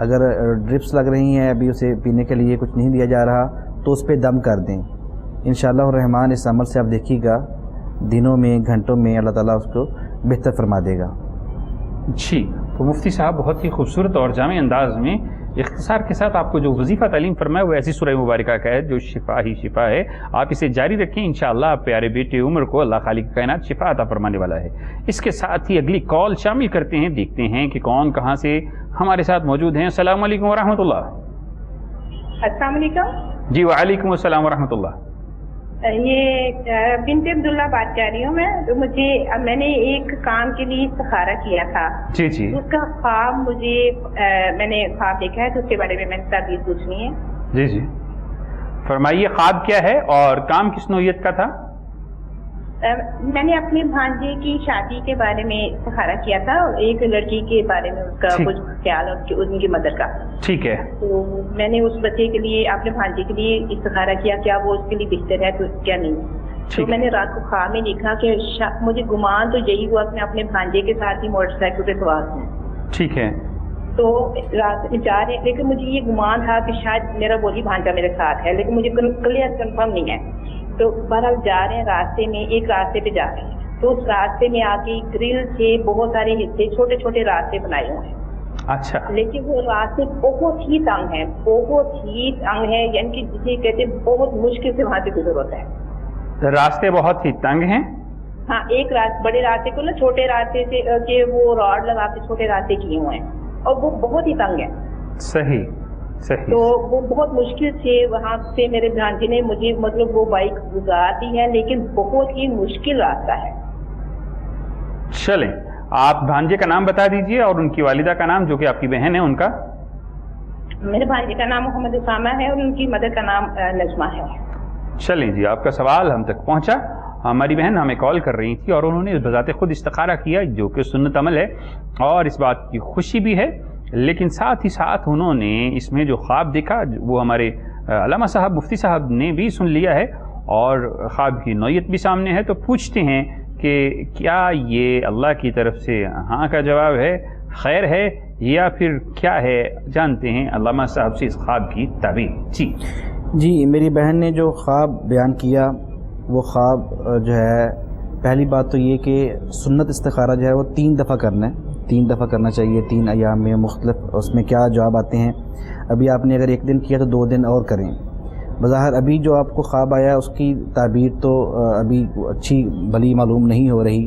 اگر ڈرپس لگ رہی ہیں ابھی اسے پینے کے لیے کچھ نہیں دیا جا رہا تو اس پہ دم کر دیں. انشاءاللہ الرحمن اس عمل سے آپ دیکھیے گا دنوں میں گھنٹوں میں اللہ تعالیٰ اس کو بہتر فرما دے گا. جی تو مفتی صاحب بہت ہی خوبصورت اور جامع انداز میں اختصار کے ساتھ آپ کو جو وظیفہ تعلیم فرمایا وہ ایسی سورہ مبارکہ کا ہے جو شفا ہی شفا ہے. آپ اسے جاری رکھیں انشاءاللہ آپ پیارے بیٹے عمر کو اللہ خالق کائنات شفا عطا فرمانے والا ہے. اس کے ساتھ ہی اگلی کال شامل کرتے ہیں, دیکھتے ہیں کہ کون کہاں سے ہمارے ساتھ موجود ہیں. السلام علیکم ورحمۃ اللہ. السلام علیکم. جی وعلیکم السلام ورحمۃ اللہ. یہ بنت عبداللہ بات کر رہی ہوں میں. میں نے ایک کام کے لیے استخارہ کیا تھا. جی جی. اس کا خواب میں نے خواب دیکھا ہے تو اس کے بارے میں نے تعبیر پوچھنی ہے. جی جی فرمائیے خواب کیا ہے اور کام کس نوعیت کا تھا؟ میں نے اپنے بھانجے کی شادی کے بارے میں استخارہ کیا تھا, ایک لڑکی کے بارے میں اس کا کچھ خیال اور ان کی مدر کا. ٹھیک ہے. تو میں نے اس بچے کے لیے اپنے بھانجے کے لیے استخارہ کیا, کیا وہ اس کے لیے بہتر ہے تو کیا نہیں. تو میں نے رات کو خواب میں دیکھا کہ مجھے گمان تو یہی ہوا کہ میں اپنے بھانجے کے ساتھ ہی موٹر سائیکل پہ سوار ہوں. ٹھیک ہے. تو رات میں جا رہے, لیکن مجھے یہ گمان تھا کہ شاید میرا وہی بھانجا میرے ساتھ ہے, لیکن مجھے کلیئر کنفرم نہیں ہے. تو بہرحال جا رہے ہیں راستے میں, ایک راستے پہ جا رہے ہیں تو اس راستے میں آگے گرل سے بہت سارے حصے چھوٹے چھوٹے راستے بنائے ہوئے ہیں. اچھا. لیکن وہ راستے بہت ہی تنگ ہیں, بہت ہی تنگ ہیں, یعنی کہ جسے کہتے ہیں بہت مشکل سے وہاں سے گزر ہوتا ہے. راستے بہت ہی تنگ ہیں. ہاں, ایک بڑے راستے کو نا چھوٹے راستے سے کہ وہ راڈ لگا کے چھوٹے راستے کیے ہوئے ہیں اور وہ بہت ہی تنگ ہیں. صحیح صحیح. تو وہ بہت مشکل سے وہاں سے میرے بھانجے نے مجھے مطلب وہ بائک گزار دی ہے, لیکن بہت ہی مشکل راستہ ہے. چلیں آپ بھانجے کا نام بتا دیجئے اور ان کی والدہ کا نام جو کہ آپ کی بہن ہے ان کا. میرے بھانجے کا نام محمد اسامہ ہے اور ان کی مدر کا نام نجمہ ہے. چلیں جی, آپ کا سوال ہم تک پہنچا. ہماری بہن ہمیں کال کر رہی تھی اور انہوں نے بذات خود استخارہ کیا جو کہ سنت عمل ہے اور اس بات کی خوشی بھی ہے, لیکن ساتھ ہی ساتھ انہوں نے اس میں جو خواب دیکھا وہ ہمارے علامہ صاحب مفتی صاحب نے بھی سن لیا ہے اور خواب کی نوعیت بھی سامنے ہے. تو پوچھتے ہیں کہ کیا یہ اللہ کی طرف سے ہاں کا جواب ہے, خیر ہے یا پھر کیا ہے؟ جانتے ہیں علامہ صاحب سے اس خواب کی تعبیر. جی میری بہن نے جو خواب بیان کیا وہ خواب جو ہے, پہلی بات تو یہ کہ سنت استخارہ جو ہے وہ 3 دفعہ کرنا ہے, 3 دفعہ کرنا چاہیے 3 ایام میں. مختلف اس میں کیا جواب آتے ہیں. ابھی آپ نے اگر 1 دن کیا تو 2 دن اور کریں. بظاہر ابھی جو آپ کو خواب آیا اس کی تعبیر تو ابھی اچھی بھلی معلوم نہیں ہو رہی.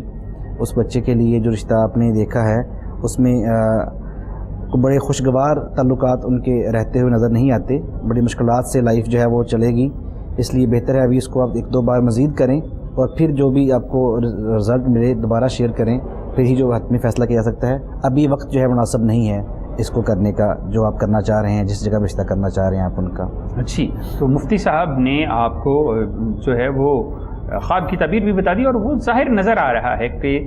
اس بچے کے لیے جو رشتہ آپ نے دیکھا ہے اس میں بڑے خوشگوار تعلقات ان کے رہتے ہوئے نظر نہیں آتے. بڑی مشکلات سے لائف جو ہے وہ چلے گی, اس لیے بہتر ہے ابھی اس کو آپ 1-2 بار مزید کریں اور پھر جو بھی آپ کو رزلٹ ملے دوبارہ شیئر کریں, پھر ہی جو حتمی فیصلہ کیا جا سکتا ہے. ابھی وقت جو ہے مناسب نہیں ہے اس کو کرنے کا جو آپ کرنا چاہ رہے ہیں, جس جگہ رشتہ کرنا چاہ رہے ہیں آپ ان کا. اچھی, تو مفتی صاحب نے آپ کو جو ہے وہ خواب کی تعبیر بھی بتا دی اور وہ ظاہر نظر آ رہا ہے کہ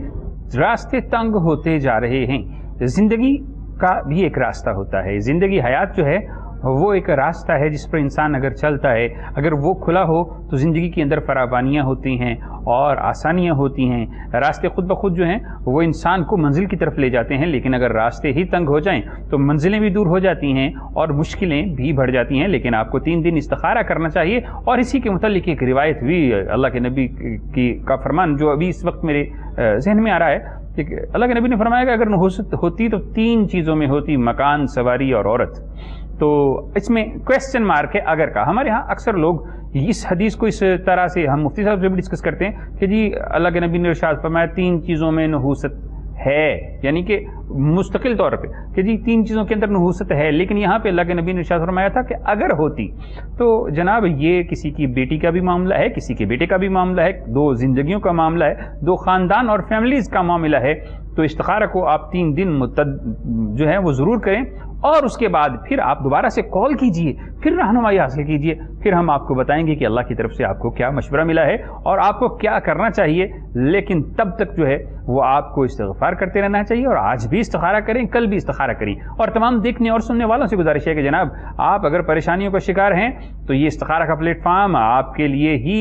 راستے تنگ ہوتے جا رہے ہیں. زندگی کا بھی ایک راستہ ہوتا ہے, زندگی حیات جو ہے وہ ایک راستہ ہے جس پر انسان اگر چلتا ہے, اگر وہ کھلا ہو تو زندگی کے اندر فراوانیاں ہوتی ہیں اور آسانیاں ہوتی ہیں. راستے خود بخود جو ہیں وہ انسان کو منزل کی طرف لے جاتے ہیں, لیکن اگر راستے ہی تنگ ہو جائیں تو منزلیں بھی دور ہو جاتی ہیں اور مشکلیں بھی بڑھ جاتی ہیں. لیکن آپ کو 3 دن استخارہ کرنا چاہیے. اور اسی کے متعلق ایک روایت بھی اللہ کے نبی کا فرمان جو ابھی اس وقت میرے ذہن میں آ رہا ہے کہ اللہ کے نبی نے فرمایا کہ اگر نحوست ہوتی تو 3 چیزوں میں ہوتی, مکان, سواری اور عورت. تو اس میں کویسچن مارک ہے اگر کا. ہمارے ہاں اکثر لوگ اس حدیث کو اس طرح سے, ہم مفتی صاحب سے بھی ڈسکس کرتے ہیں کہ جی اللہ کے نبی نے ارشاد فرمایا 3 چیزوں میں نحوست ہے, یعنی کہ مستقل طور پہ کہ جی 3 چیزوں کے اندر نحوست ہے. لیکن یہاں پہ اللہ کے نبی نے ارشاد فرمایا تھا کہ اگر ہوتی تو جناب یہ کسی کی بیٹی کا بھی معاملہ ہے, کسی کے بیٹے کا بھی معاملہ ہے, 2 زندگیوں کا معاملہ ہے, 2 خاندان اور فیملیز کا معاملہ ہے. تو استخارہ کو آپ 3 دن جو ہے وہ ضرور کریں اور اس کے بعد پھر آپ دوبارہ سے کال کیجئے, پھر رہنمائی حاصل کیجئے, پھر ہم آپ کو بتائیں گے کہ اللہ کی طرف سے آپ کو کیا مشورہ ملا ہے اور آپ کو کیا کرنا چاہیے. لیکن تب تک جو ہے وہ آپ کو استغفار کرتے رہنا چاہیے اور آج بھی استخارہ کریں, کل بھی استخارہ کریں. اور تمام دیکھنے اور سننے والوں سے گزارش ہے کہ جناب آپ اگر پریشانیوں کا شکار ہیں تو یہ استخارہ کا پلیٹ فارم آپ کے لیے ہی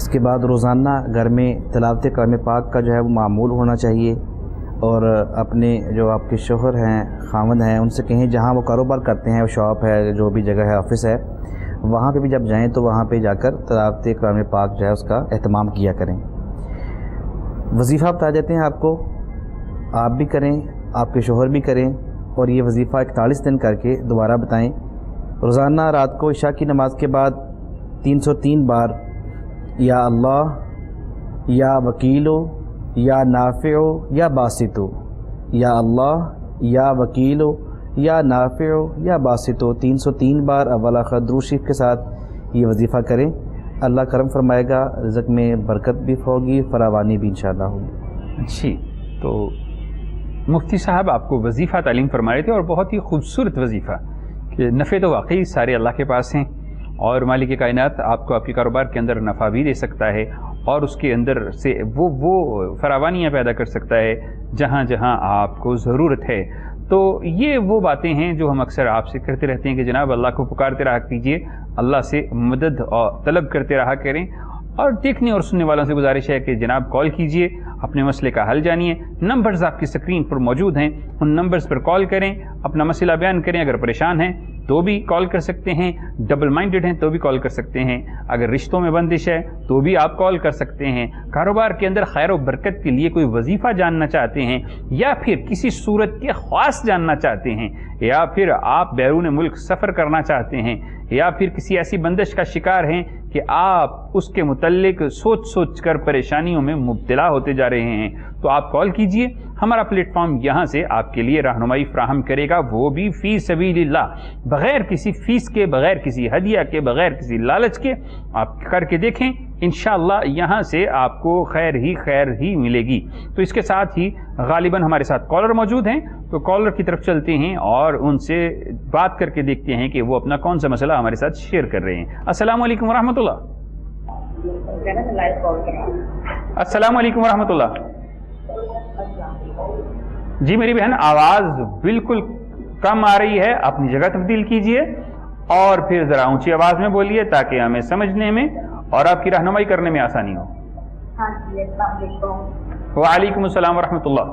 اس کے بعد روزانہ گھر میں تلاوت کلام پاک کا جو ہے وہ معمول ہونا چاہیے، اور اپنے جو آپ کے شوہر ہیں، خاوند ہیں، ان سے کہیں جہاں وہ کاروبار کرتے ہیں، شاپ ہے، جو بھی جگہ ہے، آفس ہے، وہاں پہ بھی جب جائیں تو وہاں پہ جا کر تلاوت کلام پاک جو ہے اس کا اہتمام کیا کریں۔ وظیفہ بتا دیتے ہیں آپ کو، آپ بھی کریں، آپ کے شوہر بھی کریں، اور یہ وظیفہ 41 دن کر کے دوبارہ بتائیں۔ روزانہ رات کو عشاء کی نماز کے بعد 303 بار یا اللہ، یا وکیلو، یا نافعو، یا باسطو، یا اللہ، یا وکیلو، یا نافعو، یا باسطو 303 بار اول آخر درود شریف کے ساتھ یہ وظیفہ کریں۔ اللہ کرم فرمائے گا، رزق میں برکت بھی ہوگی، فراوانی بھی انشاءاللہ ہوگی۔ جی، تو مفتی صاحب آپ کو وظیفہ تعلیم فرما رہے تھے، اور بہت ہی خوبصورت وظیفہ کہ نفع تو واقعی سارے اللہ کے پاس ہیں، اور مالک کائنات آپ کو آپ کے کاروبار کے اندر نفع بھی دے سکتا ہے، اور اس کے اندر سے وہ فراوانیاں پیدا کر سکتا ہے جہاں جہاں آپ کو ضرورت ہے۔ تو یہ وہ باتیں ہیں جو ہم اکثر آپ سے کرتے رہتے ہیں کہ جناب اللہ کو پکارتے رہا کیجئے، اللہ سے مدد اور طلب کرتے رہا کریں، اور دیکھنے اور سننے والوں سے گزارش ہے کہ جناب کال کیجئے، اپنے مسئلے کا حل جانیے۔ نمبرز آپ کی اسکرین پر موجود ہیں، ان نمبرز پر کال کریں، اپنا مسئلہ بیان کریں۔ اگر پریشان ہیں تو بھی کال کر سکتے ہیں، ڈبل مائنڈڈ ہیں تو بھی کال کر سکتے ہیں، اگر رشتوں میں بندش ہے تو بھی آپ کال کر سکتے ہیں، کاروبار کے اندر خیر و برکت کے لیے کوئی وظیفہ جاننا چاہتے ہیں، یا پھر کسی صورت کے خواص جاننا چاہتے ہیں، یا پھر آپ بیرون ملک سفر کرنا چاہتے ہیں، یا پھر کسی ایسی بندش کا شکار ہیں کہ آپ اس کے متعلق سوچ کر پریشانیوں میں مبتلا ہوتے جا رہے ہیں، تو آپ کال کیجئے۔ ہمارا پلیٹ فارم یہاں سے آپ کے لیے رہنمائی فراہم کرے گا، وہ بھی فی سبیل اللہ، بغیر کسی فیس کے، بغیر کسی ہدیہ کے، بغیر کسی لالچ کے۔ آپ کر کے دیکھیں، انشاءاللہ یہاں سے آپ کو خیر ہی ملے گی۔ تو اس کے ساتھ ہی غالباً ہمارے ساتھ کالر موجود ہیں، تو کالر کی طرف چلتے ہیں اور ان سے بات کر کے دیکھتے ہیں کہ وہ اپنا کون سا مسئلہ ہمارے ساتھ شیئر کر رہے ہیں۔ السلام علیکم ورحمۃ اللہ۔ السلام علیکم ورحمۃ اللہ۔ جی میری بہن، آواز بالکل کم آ رہی ہے، اپنی جگہ تبدیل کیجئے اور پھر ذرا اونچی آواز میں بولیے تاکہ ہمیں سمجھنے میں اور آپ کی رہنمائی کرنے میں آسانی ہو۔ ہاں جی، السلام علیکم۔ وعلیکم السلام ورحمۃ اللہ۔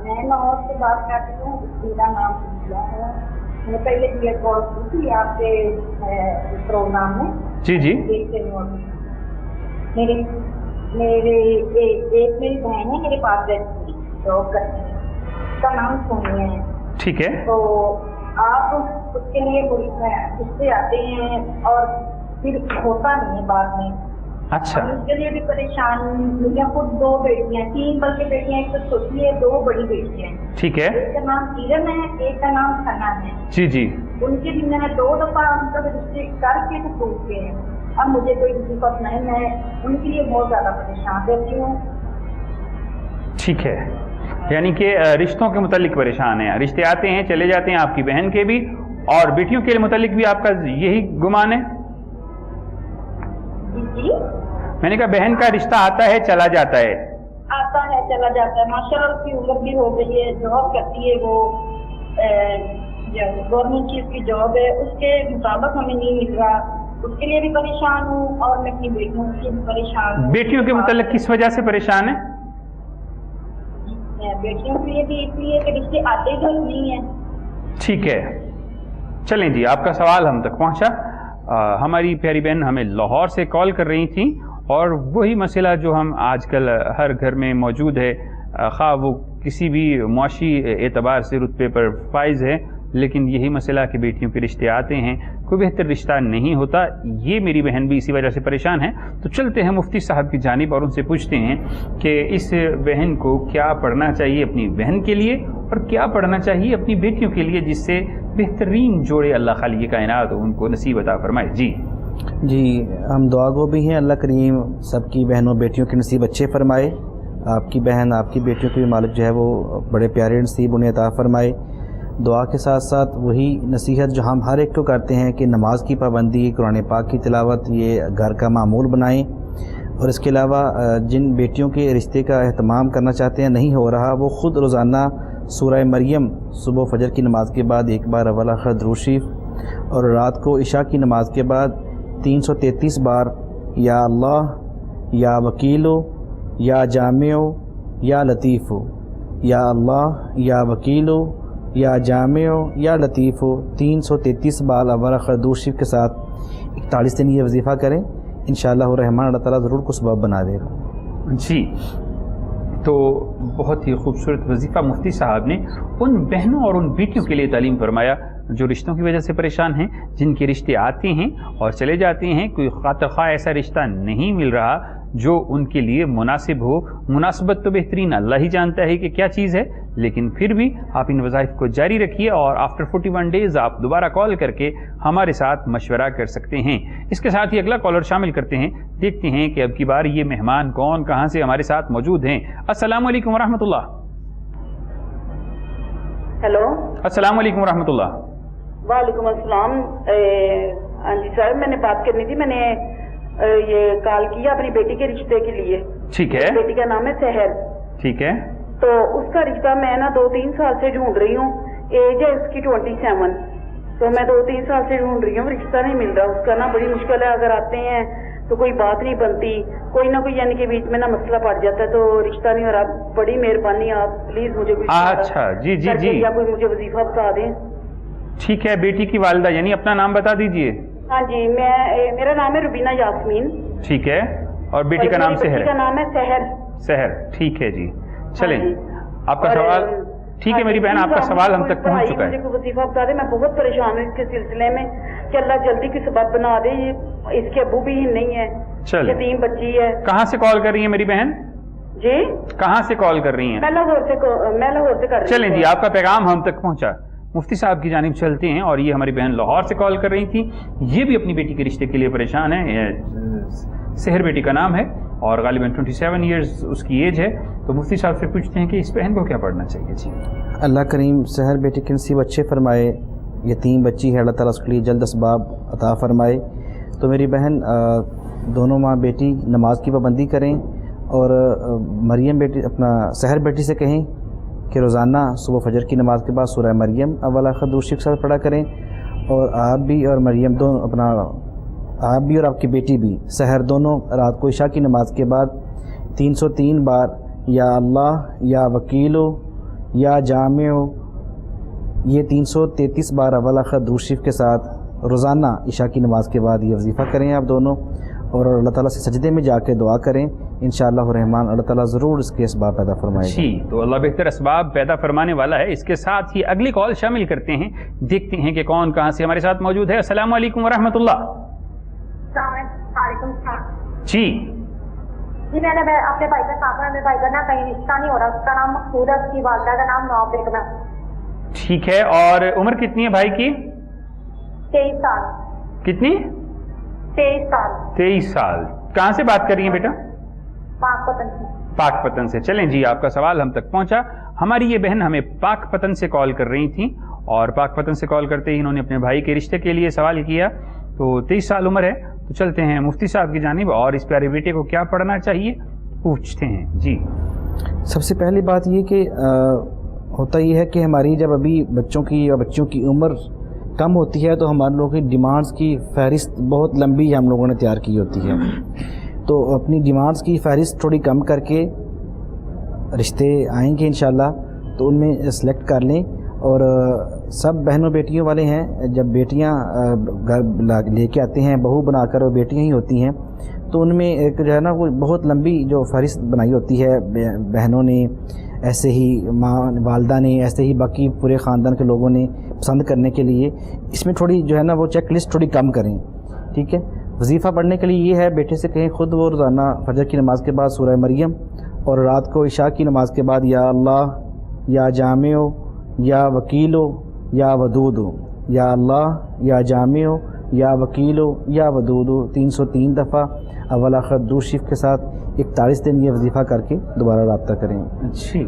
میں لاہور سے بات کرتی ہوں، میرا نام سنجیلا ہے۔ میں پہلے بھی کال کی تھی آپ کے پروگرام میں۔ جی جی، میری ایک میری بہن ہے میرے پاس رہتی، جاب کرتی ہے، اس کا نام سونیا ہے۔ ٹھیک ہے، تو آپ اس کے لیے اس سے آتے ہیں اور پھر ہوتا نہیں ہے بعد میں۔ اچھا، اس کے لیے بھی پریشان، مجھے خود 2 بیٹیاں، 3 بلکہ بیٹیاں، ایک تو چھوٹی ہے، 2 بڑی بیٹیاں ہیں۔ ٹھیک ہے، ایک کا نام کرن ہے، ایک کا نام ثنا ہے۔ جی جی، ان کے بھی میں نے 2 دفعہ رشتے کر کے تو ٹوٹ گئے ہیں، اب مجھے کوئی دقت نہیں، میں ان کے لیے بہت زیادہ پریشان رہتی ہوں۔ ٹھیک ہے، یعنی کہ رشتوں کے متعلق پریشان ہیں، رشتے آتے ہیں چلے جاتے ہیں، آپ کی بہن کے بھی اور بیٹیوں کے متعلق بھی آپ کا یہی گمان ہے؟ جی، میں نے کہا بہن کا رشتہ آتا ہے چلا جاتا ہے، آتا ہے چلا جاتا ہے۔ ماشاءاللہ اس کی عمر بھی ہو گئی ہے، جاب کرتی ہے، وہ گورنمنٹ کی اس کی جاب ہے، اس کے مطابق ہمیں نہیں مل رہا، اس کے لیے بھی پریشان ہوں اور میں اپنی بیٹیوں کے بھی پریشان ہوں۔ بیٹیوں کے متعلق کس وجہ سے پریشان ہے؟ بیٹیوں کے لیے بھی اس لیے کہ رشتے آتے گھر نہیں ہیں۔ ٹھیک ہے، چلیں جی، آپ کا سوال ہم تک پہنچا۔ ہماری پیاری بہن ہمیں لاہور سے کال کر رہی تھیں، اور وہی مسئلہ جو ہم آج کل ہر گھر میں موجود ہے، خواہ وہ کسی بھی معاشی اعتبار سے رتبے پر فائز ہے، لیکن یہی مسئلہ کہ بیٹیوں کے رشتے آتے ہیں، کوئی بہتر رشتہ نہیں ہوتا، یہ میری بہن بھی اسی وجہ سے پریشان ہے۔ تو چلتے ہیں مفتی صاحب کی جانب اور ان سے پوچھتے ہیں کہ اس بہن کو کیا پڑھنا چاہیے اپنی بہن کے لیے، اور کیا پڑھنا چاہیے اپنی بیٹیوں کے لیے، جس سے بہترین جوڑے اللہ خالق کائنات ان کو نصیب عطا فرمائے۔ جی ہم دعا گو بھی ہیں، اللہ کریم سب کی بہنوں بیٹیوں کے نصیب اچھے فرمائے، آپ کی بہن آپ کی بیٹیوں کے بھی مالک جو ہے وہ بڑے پیارے نصیب انہیں عطا فرمائے۔ دعا کے ساتھ ساتھ وہی نصیحت جو ہم ہر ایک کو کرتے ہیں کہ نماز کی پابندی، قرآن پاک کی تلاوت یہ گھر کا معمول بنائیں، اور اس کے علاوہ جن بیٹیوں کے رشتے کا اہتمام کرنا چاہتے ہیں نہیں ہو رہا، وہ خود روزانہ سورہ مریم صبح فجر کی نماز کے بعد 1 بار اول آخر درود شریف، اور رات کو عشاء کی نماز کے بعد 333 بار یا اللہ، یا وکیلو یا جامعو یا لطیفو، یا اللہ یا وکیلو یا جامعو یا لطیفو 333 بار اول آخر درود شریف کے ساتھ 41 دن یہ وظیفہ کریں، انشاءاللہ الرحمن اللہ تعالیٰ ضرور کو سبب بنا دے گا۔ جی، تو بہت ہی خوبصورت وظیفہ مفتی صاحب نے ان بہنوں اور ان بیٹیوں کے لیے تعلیم فرمایا جو رشتوں کی وجہ سے پریشان ہیں، جن کے رشتے آتے ہیں اور چلے جاتے ہیں، کوئی خاطر خواہ ایسا رشتہ نہیں مل رہا جو ان کے لیے مناسب ہو۔ مناسبت تو بہترین اللہ ہی جانتا ہے کہ کیا چیز ہے، لیکن پھر بھی آپ ان وظائف کو جاری رکھیے اور آفٹر 41 ڈیز آپ دوبارہ کال کر کے ہمارے ساتھ مشورہ کر سکتے ہیں۔ اس کے ساتھ ہی اگلا کالر شامل کرتے ہیں، دیکھتے ہیں کہ اب کی بار یہ مہمان کون کہاں سے ہمارے ساتھ موجود ہیں۔ السلام علیکم ورحمۃ اللہ۔ ہیلو، السلام علیکم ورحمۃ اللہ۔ وعلیکم السلام۔ ہاں جی سر، میں نے بات کرنی تھی، میں نے یہ کال کیا اپنی بیٹی کے رشتے کے لیے۔ ٹھیک ہے، بیٹی کا نام ہے سحر، ٹھیک ہے، تو اس کا رشتہ میں نا 2-3 سال سے ڈھونڈ رہی ہوں، ایج ہے اس کی 27، تو میں 2-3 سال سے ڈھونڈ رہی ہوں، رشتہ نہیں مل رہا اس کا نا، بڑی مشکل ہے، اگر آتے ہیں تو کوئی بات نہیں بنتی، کوئی نہ کوئی یعنی کہ بیچ میں نا مسئلہ پڑ جاتا ہے، تو رشتہ نہیں ہو رہا۔ بڑی مہربانی آپ پلیز مجھے کچھ اچھا، جی جی جی، یا کوئی مجھے وظیفہ بتا دیں۔ ٹھیک ہے، بیٹی کی والدہ یعنی اپنا نام بتا دیجئے۔ ہاں جی، میرا نام ہے روبینہ یاسمین، ٹھیک ہے، اور بیٹی کا نام سحر بیٹی کا نام ہے سحر۔ سحر، ٹھیک ہے جی، چلیں ہاں جی، آپ کا اور سوال ٹھیک ہے میری بہن، آپ کا سوال ہم تک پہنچ چکا ہے۔ مجھے کوئی وظیفہ بتا دیں، میں بہت پریشان ہوں اس کے سلسلے میں کہ اللہ جلدی کی سبب بنا دے، اس کے ابو بھی نہیں ہے، چلیں، یتیم بچی ہے۔ کہاں سے کال کر رہی ہیں میری بہن؟ جی، کہاں سے کال کر رہی ہیں؟ میں لاہور سے کر رہی ہوں۔ چلیں جی، آپ کا پیغام ہم تک پہنچا، مفتی صاحب کی جانب چلتے ہیں، اور یہ ہماری بہن لاہور سے کال کر رہی تھی، یہ بھی اپنی بیٹی کے رشتے کے لیے پریشان ہے، سحر بیٹی کا نام ہے اور غالباً 27 ایئرز اس کی ایج ہے، تو مفتی صاحب سے پوچھتے ہیں کہ اس بہن کو کیا پڑھنا چاہیے؟ جی، اللہ کریم سحر بیٹی کے نصیب اچھے فرمائے، یتیم بچی ہے، اللہ تعالیٰ اس کے لیے جلد اسباب عطا فرمائے۔ تو میری بہن دونوں ماں بیٹی نماز کی پابندی کریں، اور مریم بیٹی اپنا سحر بیٹی سے کہیں کہ روزانہ صبح فجر کی نماز کے بعد سورہ مریم اول آخر درود شریف کے ساتھ پڑھا کریں، اور آپ بھی اور مریم دونوں آپ بھی اور آپ کی بیٹی بھی سحر دونوں رات کو عشاء کی نماز کے بعد 303 بار یا اللہ یا وکیلو یا جامعو یہ 333 بار اول آخر درود شریف کے ساتھ روزانہ عشاء کی نماز کے بعد یہ وظیفہ کریں آپ دونوں، اور اللہ تعالیٰ سے سجدے میں جا کے دعا کریں، انشاءاللہ الرحمن اللہ تعالیٰ ضرور اس کے اسباب پیدا فرمائے گا۔ جی، تو اللہ بہتر اسباب پیدا فرمانے والا ہے۔ اس کے ساتھ ہی اگلی کال شامل کرتے ہیں، دیکھتے ہیں کہ کون کہاں سے ہمارے ساتھ موجود ہے۔ السلام علیکم ورحمۃ اللہ۔ وعلیکم السلام جی جی، میں نے اپنے بھائی کا ساتھ میرے بھائی کا نا کہیں رشتہ نہیں ہو رہا، اس کا نام مقصود ہے، اس کی والدہ کا نام نواب بیگم ہے۔ ٹھیک ہے، اور عمر کتنی ہے بھائی کی؟ 23 سال۔ کتنی؟ 23 سال۔ 23 سال۔ کہاں سے بات کر رہی ہیں بیٹا؟ پاک پتن سے۔ پاک پتن سے۔ چلیں جی، آپ کا سوال ہم تک پہنچا۔ ہماری یہ بہن ہمیں پاک پتن سے کال کر رہی تھیں، اور پاک پتن سے کال کرتے ہی انہوں نے اپنے بھائی کے رشتے کے لیے سوال کیا۔ تو 23 سال عمر ہے، تو چلتے ہیں مفتی صاحب کی جانب، اور اس پیارے بیٹے کو کیا پڑھنا چاہیے پوچھتے ہیں۔ جی، سب سے پہلی بات یہ کہ ہوتا یہ ہے کہ ہماری جب ابھی بچوں کی یا بچیوں کی عمر کم ہوتی ہے تو ہمارے لوگوں کی ڈیمانڈز کی فہرست بہت لمبی ہم لوگوں نے تیار کی ہوتی ہے، تو اپنی ڈیمانڈز کی فہرست تھوڑی کم کر کے رشتے آئیں گے انشاءاللہ تو ان میں سلیکٹ کر لیں۔ اور سب بہنوں بیٹیوں والے ہیں، جب بیٹیاں گھر لے کے آتے ہیں بہو بنا کر، وہ بیٹیاں ہی ہوتی ہیں، تو ان میں ایک جو ہے نا وہ بہت لمبی جو فہرست بنائی ہوتی ہے بہنوں نے، ایسے ہی ماں والدہ نے، ایسے ہی باقی پورے خاندان کے لوگوں نے پسند کرنے کے لیے اس میں تھوڑی جو ہے نا وہ چیک لسٹ تھوڑی کم کریں، ٹھیک ہے۔ وظیفہ پڑھنے کے لیے یہ ہے بیٹے سے کہیں خود وہ روزانہ فجر کی نماز کے بعد سورہ مریم، اور رات کو عشاء کی نماز کے بعد یا اللہ یا جامعو یا وکیلو یا ودودو، یا اللہ یا جامعو یا وکیلو یا ودودو 303 دفعہ اول آخر درود شریف کے ساتھ 41 دن یہ وظیفہ کر کے دوبارہ رابطہ کریں۔ جی،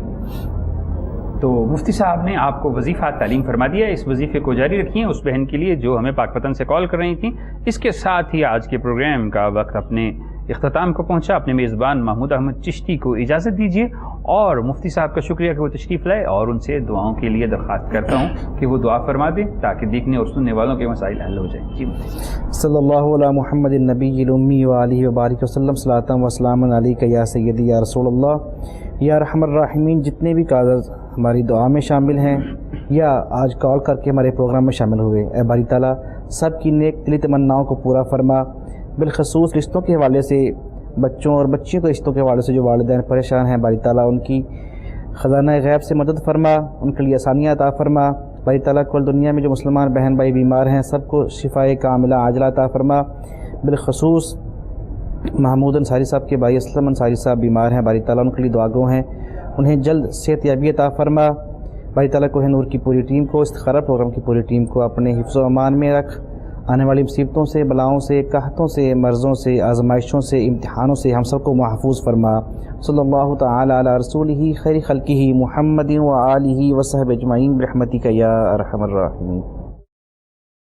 تو مفتی صاحب نے آپ کو وظیفہ تعلیم فرما دیا، اس وظیفے کو جاری رکھیے اس بہن کے لیے جو ہمیں پاک پتن سے کال کر رہی تھیں۔ اس کے ساتھ ہی آج کے پروگرام کا وقت اپنے اختتام کو پہنچا. اپنے میزبان محمود احمد چشتی کو اجازت دیجیے اور مفتی صاحب کا شکریہ کہ وہ تشریف لائے, اور ان سے دعاؤں کے لیے درخواست کرتا ہوں کہ وہ دعا فرما دیں تاکہ دیکھنے اور سننے والوں کے مسائل حل ہو جائیں. جی صلی اللہ علی محمد النبی الامی وآلہ وبارک وسلم صلاۃ و سلام علیک یا سیدی یا رسول اللہ یا ارحم الراحمین. جتنے بھی کاغذ ہماری دعا میں شامل ہیں یا آج کال کر کے ہمارے پروگرام میں شامل ہوئے, اے باری تعالیٰ سب کی نیک دلی تمناؤں کو پورا فرما. بالخصوص رشتوں کے حوالے سے, بچوں اور بچیوں کے رشتوں کے حوالے سے جو والدین پریشان ہیں, باری تعالیٰ ان کی خزانہ غیب سے مدد فرما, ان کے لیے آسانیاں عطا فرما. باری تعالیٰ کل دنیا میں جو مسلمان بہن بھائی بیمار ہیں سب کو شفائے کاملہ عاجلہ عطا فرما. بالخصوص محمود انصاری صاحب کے بھائی اسلم انصاری صاحب بیمار ہیں, باری تعالیٰ ان کے لیے دعا گو ہیں, انہیں جلد صحت یابی عطا فرما. باری تعالیٰ کوہ نور کی پوری ٹیم کو, استخارہ پروگرام کی پوری ٹیم کو اپنے حفظ و امان میں رکھ. آنے والی مصیبتوں سے, بلاؤں سے, قحطوں سے, مرضوں سے, آزمائشوں سے, امتحانوں سے ہم سب کو محفوظ فرما. صلی اللہ تعالی علی رسولہ خیر خلقہ محمد و آلہ و صحبہ اجمعین برحمتک یا ارحم الراحمین.